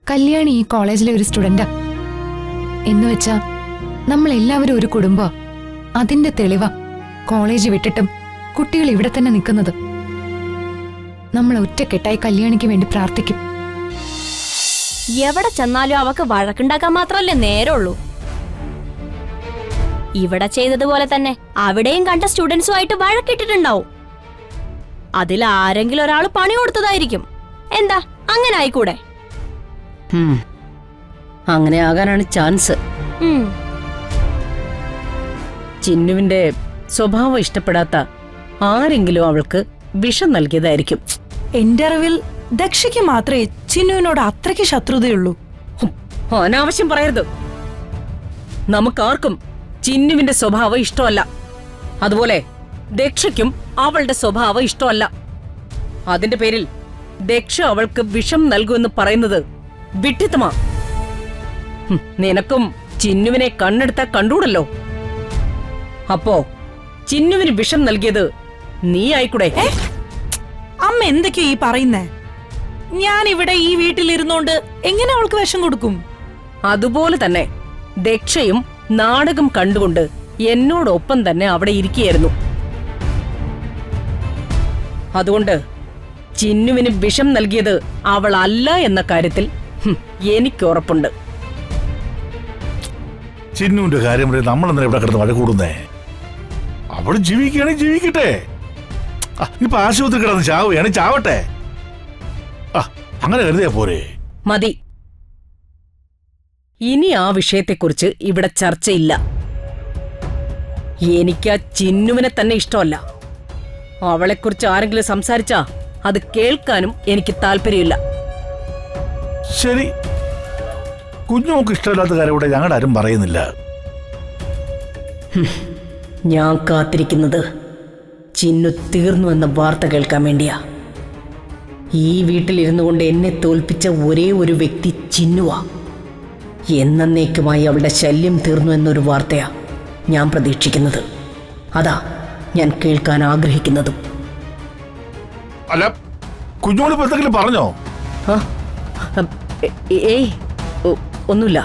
കല്യാണി ഈ കോളേജിലെ ഒരു സ്റ്റുഡന്റാ എന്ന് വെച്ചാ നമ്മൾ എല്ലാവരും ഒരു കുടുംബ. അതിന്റെ തെളിവാ കോളേജ് വിട്ടിട്ടും കുട്ടികൾ ഇവിടെ തന്നെ നിൽക്കുന്നത്. നമ്മൾ ഒറ്റക്കെട്ടായി കല്യാണിക്ക് വേണ്ടി പ്രാർത്ഥിക്കും. എവിടെ ചെന്നാലും അവക്ക് വഴക്കുണ്ടാക്കാൻ മാത്രമല്ലേ നേരമുള്ളൂ. ഇവിടെ ചെയ്തതുപോലെ തന്നെ അവിടെയും കണ്ട സ്റ്റുഡൻസുമായിട്ട് വഴക്കിട്ടിട്ടുണ്ടാവും. അതിൽ ആരെങ്കിലും ഒരാൾ പണി കൊടുത്തതായിരിക്കും. എന്താ അങ്ങനെ ആയിക്കൂടെ? അങ്ങനെ ആകാനാണ് ചാൻസ്. ചിന്നുവിന്റെ സ്വഭാവം ഇഷ്ടപ്പെടാത്ത ആരെങ്കിലും അവൾക്ക് വിഷം നൽകിയതായിരിക്കും. എന്റെ അറിവിൽ ദക്ഷയ്ക്ക് മാത്രമേ ചിന്നുവിനോട് അത്രയ്ക്ക് ശത്രുതയുള്ളൂ. അനാവശ്യം പറയരുത്. നമുക്കാർക്കും ചിന്നുവിന്റെ സ്വഭാവം ഇഷ്ടമല്ല. അതുപോലെ ദക്ഷയ്ക്കും അവളുടെ സ്വഭാവം ഇഷ്ടമല്ല. അതിന്റെ പേരിൽ ദക്ഷ അവൾക്ക് വിഷം നൽകുമെന്ന് പറയുന്നത് വിഡ്ഢിത്തമാ. നിനക്കും ചിന്നുവിനെ കണ്ണെടുത്താ കണ്ടൂടല്ലോ. അപ്പോ ചിന്നുവിന് വിഷം നൽകിയത് നീ ആയിക്കൂടെ? അമ്മ എന്തൊക്കെയാ ഈ പറയുന്നേ? ഞാൻ ഇവിടെ ഈ വീട്ടിലിരുന്നോണ്ട് എങ്ങനെ അവൾക്ക് വിഷം കൊടുക്കും? അതുപോലെ തന്നെ ദക്ഷയും നാടകം കണ്ടുകൊണ്ട് എന്നോടൊപ്പം തന്നെ അവിടെ ഇരിക്കുകയായിരുന്നു. അതുകൊണ്ട് ചിന്നുവിന് വിഷം നൽകിയത് അവളല്ല എന്ന കാര്യത്തിൽ എനിക്ക് ഉറപ്പുണ്ട്. ചിന്നുവിന്റെ കാര്യം നമ്മളെന്താ ഇവിടെ കിടന്ന് മഴ കൂടുന്നേ? അവള് ജീവിക്കുകയാണെങ്കിൽ ജീവിക്കട്ടെ. ഇപ്പൊ ആശുപത്രി കിടന്ന് ചാവുകയാണെങ്കിൽ ചാവട്ടെ. അങ്ങനെ കരുതിയാ പോരെ? മതി. ഇനി ആ വിഷയത്തെക്കുറിച്ച് ഇവിടെ ചർച്ചയില്ല. എനിക്ക് ആ ചിന്നുവിനെ തന്നെ ഇഷ്ടമല്ല. അവളെക്കുറിച്ച് ആരെങ്കിലും സംസാരിച്ചാ അത് കേൾക്കാനും എനിക്ക് താല്പര്യമില്ല. ശരി, കുഞ്ഞുമോക്ക് ഇഷ്ടമില്ലാത്ത കാര്യം ഇവിടെ ഞങ്ങളുടെ ആരും പറയുന്നില്ല. ഞാൻ കാത്തിരിക്കുന്നത് ചിന്നു തീർന്നു എന്ന വാർത്ത കേൾക്കാൻ വേണ്ടിയാ. ഈ വീട്ടിലിരുന്നു കൊണ്ട് എന്നെ തോൽപ്പിച്ച ഒരേ ഒരു വ്യക്തി ചിന്നുവാ. എന്നേക്കുമായി അവളുടെ ശല്യം തീർന്നു എന്നൊരു വാർത്തയാ ഞാൻ പ്രതീക്ഷിക്കുന്നത്. അതാ ഞാൻ കേൾക്കാൻ ആഗ്രഹിക്കുന്നതും. അല്ല, കുഞ്ഞുമോളിപ്പോ എന്തെങ്കിലും പറഞ്ഞോ? ഏയ്, ഒന്നുമില്ല.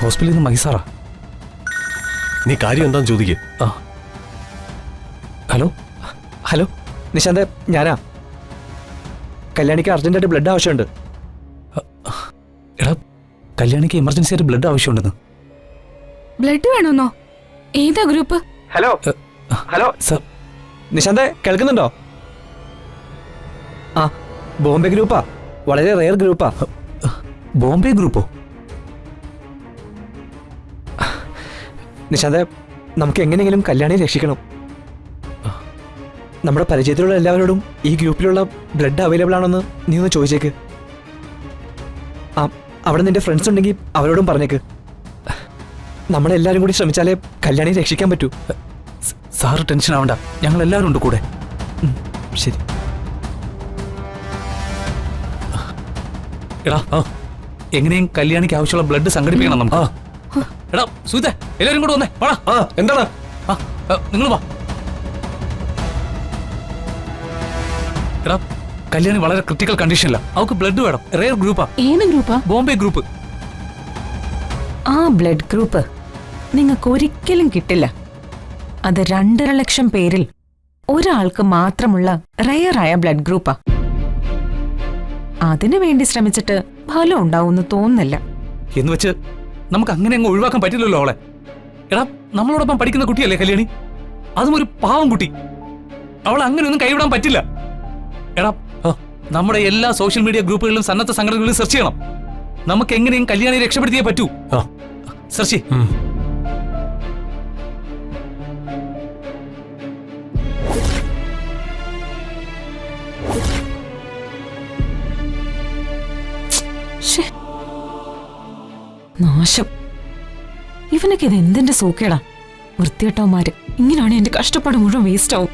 ഹോസ്പിറ്റലിൽ നിന്ന് മഹിസാറാ. നീ കാര്യം എന്താന്ന് ചോദിക്കേ. ഹലോ ഹലോ നിശാന്ത്, ഞാനാ. കല്യാണിക്ക് അർജന്റായിട്ട് ബ്ലഡ് ആവശ്യമുണ്ട്. എടാ, കല്യാണിക്ക് എമർജൻസി ആയിട്ട് ബ്ലഡ് ആവശ്യമുണ്ടെന്ന്. ബ്ലഡ് വേണമെന്നോ? ഏതാ group? Hello hello sir, Nishanth കേൾക്കുന്നുണ്ടോ? ആ, ബോംബെ ഗ്രൂപ്പാ. വളരെ റെയർ ഗ്രൂപ്പാ. ബോംബെ ഗ്രൂപ്പോ? നിശാന്ത്, നമുക്ക് എങ്ങനെയെങ്കിലും കല്യാണിയെ രക്ഷിക്കണം. നമ്മുടെ പരിചയത്തിലുള്ള എല്ലാവരോടും ഈ ഗ്രൂപ്പിലുള്ള ബ്ലഡ് അവൈലബിൾ ആണെന്ന് നീ ഒന്ന് ചോദിച്ചേക്ക്. ആ, അവിടെ നിന്റെ ഫ്രണ്ട്സ് ഉണ്ടെങ്കിൽ അവരോടും പറഞ്ഞേക്ക്. നമ്മളെല്ലാവരും കൂടി ശ്രമിച്ചാലേ കല്യാണിയെ രക്ഷിക്കാൻ പറ്റൂ. സാറ് ടെൻഷൻ ആവണ്ട, ഞങ്ങൾ എല്ലാവരും ഉണ്ട് കൂടെ. ശരി. എടാ, എങ്ങനെയും കല്യാണിക്ക് ആവശ്യമുള്ള ബ്ലഡ് സംഘടിപ്പിക്കണം നമുക്ക്. എടാ സുഹൃത്ത, എല്ലാവരും കൂടെ വന്നേ. വാടാ. എന്താണ്? നിങ്ങൾ വാ. എടാ, കല്യാണി വളരെ ക്രിട്ടിക്കൽ കണ്ടീഷനില്ല. അവൾക്ക് ബ്ലഡ് വേണം. റെയർ ഗ്രൂപ്പാ. ഏത് ഗ്രൂപ്പാ? ബോംബെ ഗ്രൂപ്പ്. ആ ബ്ലഡ് ഗ്രൂപ്പ് നിങ്ങൾക്ക് ഒരിക്കലും കിട്ടില്ല. അത് 2.5 ലക്ഷം പേരിൽ ഒരാൾക്ക് മാത്രമുള്ള റെയറായ ബ്ലഡ് ഗ്രൂപ്പാ. അതിനു വേണ്ടി ശ്രമിച്ചിട്ട് ഫലം ഉണ്ടാവുമെന്ന് തോന്നുന്നില്ല. എന്ന് വെച്ച് നമുക്ക് അങ്ങനെ അങ്ങ് ഒഴിവാക്കാൻ പറ്റില്ലല്ലോ അവളെ. എടാ, നമ്മളോടൊപ്പം പഠിക്കുന്ന കുട്ടിയല്ലേ കല്യാണി? അതും ഒരു പാവം കുട്ടി. അവളെ അങ്ങനെയൊന്നും കൈവിടാൻ പറ്റില്ല. എടാ, നമ്മുടെ എല്ലാ സോഷ്യൽ മീഡിയ ഗ്രൂപ്പുകളിലും സന്നദ്ധ സംഘടനകളിലും സെർച്ച് ചെയ്യണം. നമുക്ക് എങ്ങനെയും കല്യാണിയെ രക്ഷപ്പെടുത്തിയേ പറ്റൂ. സെർച്ച് ചെയ്യ്. നാശം. ഇവനൊക്കെ ഇത് എന്തിന്റെ സൂക്കേടാ? വൃത്തികെട്ടവന്മാര്. ഇങ്ങനെയാണ് എന്റെ കഷ്ടപ്പാട് മുഴുവൻ വേസ്റ്റ് ആവും.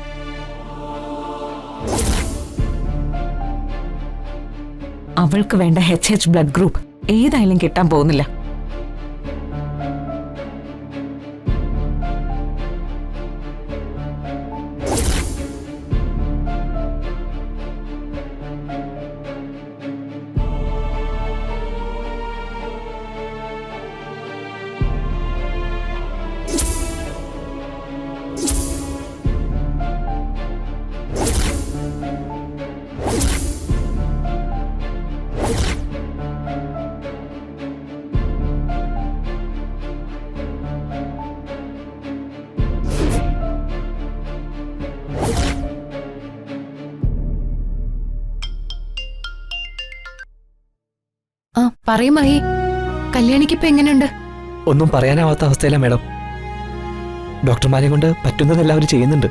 അവൾക്ക് വേണ്ട HH ബ്ലഡ് ഗ്രൂപ്പ് ഏതായാലും കിട്ടാൻ പോകുന്നില്ല. ആ പറയുമായി, കല്യാണിക്കിപ്പോ എങ്ങനെയുണ്ട്? ഒന്നും പറയാനാവാത്ത അവസ്ഥയില്ല മേഡം. ഡോക്ടർമാരെ കൊണ്ട് പറ്റുന്നതെല്ലാം അവർ ചെയ്യുന്നുണ്ട്.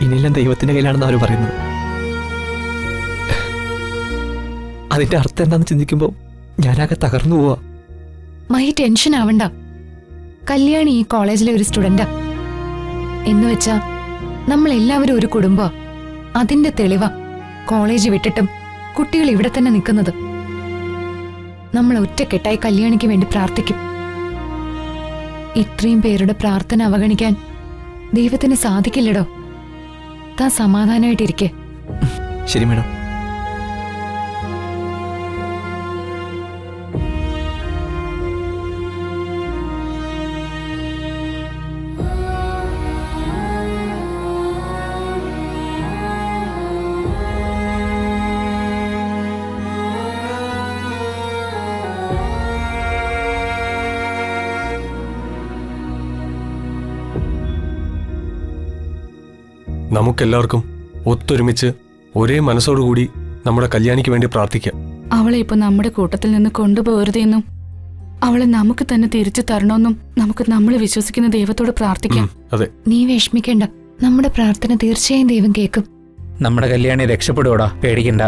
ഇനിയെല്ലാം ദൈവത്തിന്റെ കയ്യിലാണെന്ന് അവർ പറയുന്നത്. അതിന്റെ അർത്ഥം എന്താണെന്ന് ചിന്തിക്കുമ്പോൾ ഞാനാകെ തകർന്നു പോവാ. മഹി ടെൻഷൻ ആവണ്ട. കല്യാണി ഈ കോളേജിലെ ഒരു സ്റ്റുഡന്റാ. എന്ന് വെച്ചാ നമ്മൾ എല്ലാവരും ഒരു കുടുംബ. അതിന്റെ തെളിവാ കോളേജ് വിട്ടിട്ടും കുട്ടികൾ ഇവിടെ തന്നെ നിൽക്കുന്നത്. നമ്മൾ ഒറ്റക്കെട്ടായി കല്യാണിക്ക് വേണ്ടി പ്രാർത്ഥിക്കും. ഇത്രയും പേരുടെ പ്രാർത്ഥന അവഗണിക്കാൻ ദൈവത്തിന് സാധിക്കില്ലടോ. താൻ സമാധാനമായിട്ടിരിക്കെ. ശരി മേഡം. നമുക്കെല്ലാവർക്കും ഒത്തൊരുമിച്ച് ഒരേ മനസ്സോടുകൂടി നമ്മുടെ കല്യാണിക്ക് വേണ്ടി പ്രാർത്ഥിക്കാം. അവളെ ഇപ്പൊ നമ്മുടെ കൂട്ടത്തിൽ നിന്ന് കൊണ്ടുപോകരുതെന്നും അവളെ നമുക്ക് തന്നെ തിരിച്ചു തരണമെന്നും നമുക്ക് നമ്മൾ വിശ്വസിക്കുന്ന ദൈവത്തോട് പ്രാർത്ഥിക്കാം. അതെ, നീ വിഷമിക്കേണ്ട. നമ്മുടെ പ്രാർത്ഥന തീർച്ചയായും ദൈവം കേൾക്കും. നമ്മുടെ കല്യാണി രക്ഷപ്പെടുവോടാ, പേടിക്കണ്ട.